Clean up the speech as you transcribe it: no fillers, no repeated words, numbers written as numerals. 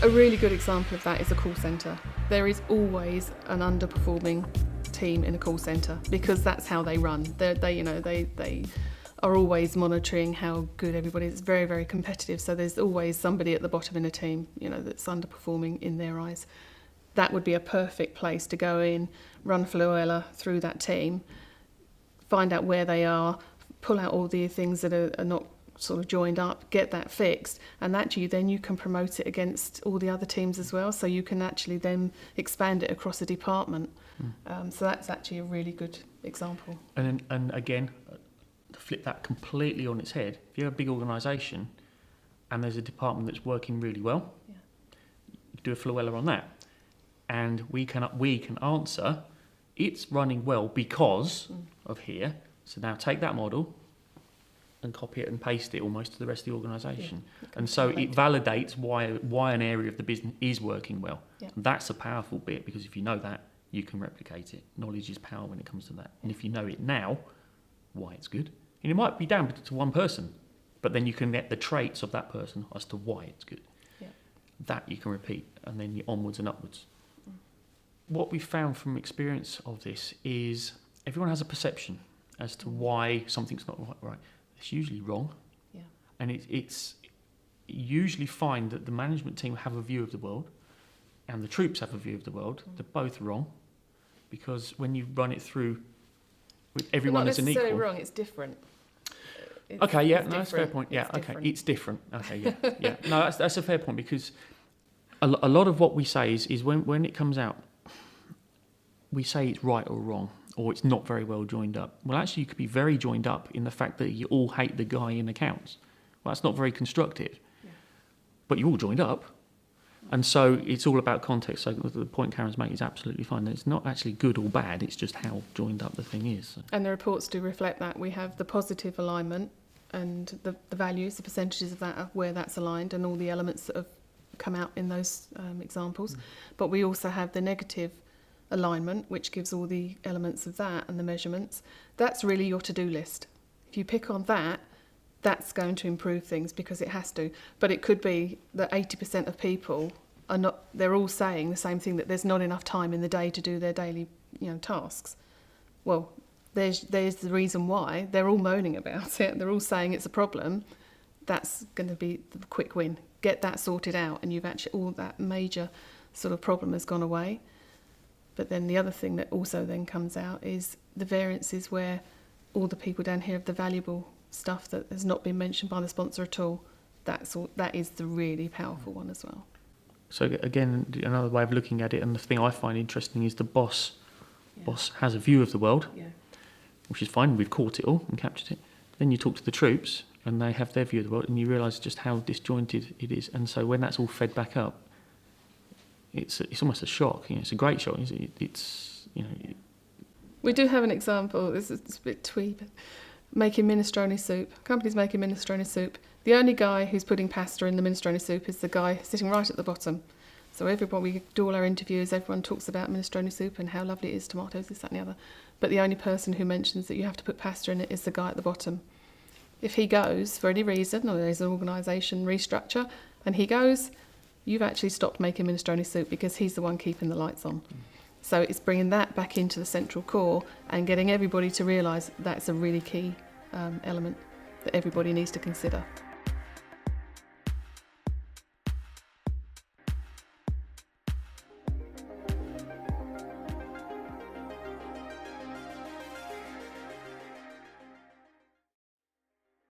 A really good example of that is a call centre. There is always an underperforming team in a call centre because that's how they run. They are always monitoring how good everybody is. It's very, very competitive. So there's always somebody at the bottom in a team, that's underperforming in their eyes. That would be a perfect place to go in, run FLOeLLA through that team, find out where they are, pull out all the things that are not sort of joined up, get that fixed, and actually then you can promote it against all the other teams as well, so you can actually then expand it across a department. So that's actually a really good example. And again, to flip that completely on its head, if you're a big organisation and there's a department that's working really well, you do a FLOeLLA on that, and we can answer it's running well because of here. So now take that model and copy it and paste it almost to the rest of the organisation. And so it validates why an area of the business is working well. That's a powerful bit, because if you know that, you can replicate it. Knowledge is power when it comes to that. And if you know it now, why it's good. And it might be down to one person, but then you can get the traits of that person as to why it's good. That you can repeat, and then you're onwards and upwards. What we found from experience of this is everyone has a perception as to why something's not right. It's usually wrong. And it's usually find that the management team have a view of the world and the troops have a view of the world. They're both wrong, because when you run it through with everyone as an equal... Not necessarily wrong, it's different. That's a fair point. It's different. No, that's a fair point, because a lot of what we say is when it comes out, we say it's right or wrong, or it's not very well joined up. Well, actually, you could be very joined up in the fact that you all hate the guy in accounts. Well, that's not very constructive. But you all joined up. And so it's all about context. So the point Karen's making is absolutely fine. It's not actually good or bad, it's just how joined up the thing is. So. And the reports do reflect that. We have the positive alignment and the values, the percentages of that, where that's aligned, and all the elements that have come out in those examples. But we also have the negative alignment, which gives all the elements of that and the measurements. That's really your to-do list. If you pick on that, that's going to improve things, because it has to. But it could be that 80% of people are not, they're all saying the same thing, that there's not enough time in the day to do their daily tasks. Well, there's the reason why. They're all moaning about it. They're all saying it's a problem. That's going to be the quick win. Get that sorted out, and you've actually, all that major sort of problem has gone away. But then the other thing that also then comes out is the variances, where all the people down here have the valuable stuff that has not been mentioned by the sponsor at all. That is the really powerful one as well. So again, another way of looking at it, and the thing I find interesting, is the boss. Boss has a view of the world, which is fine. We've caught it all and captured it. Then you talk to the troops, and they have their view of the world, and you realise just how disjointed it is. And so when that's all fed back up, it's almost a shock. It's a great shock. We do have an example. It's a bit twee, but making minestrone soup. Company's making minestrone soup. The only guy who's putting pasta in the minestrone soup is the guy sitting right at the bottom. So we do all our interviews, everyone talks about minestrone soup and how lovely it is, tomatoes, this, that and the other. But the only person who mentions that you have to put pasta in it is the guy at the bottom. If he goes for any reason, or there's an organisation restructure, and he goes, you've actually stopped making minestrone soup, because he's the one keeping the lights on. So it's bringing that back into the central core and getting everybody to realise that's a really key element that everybody needs to consider.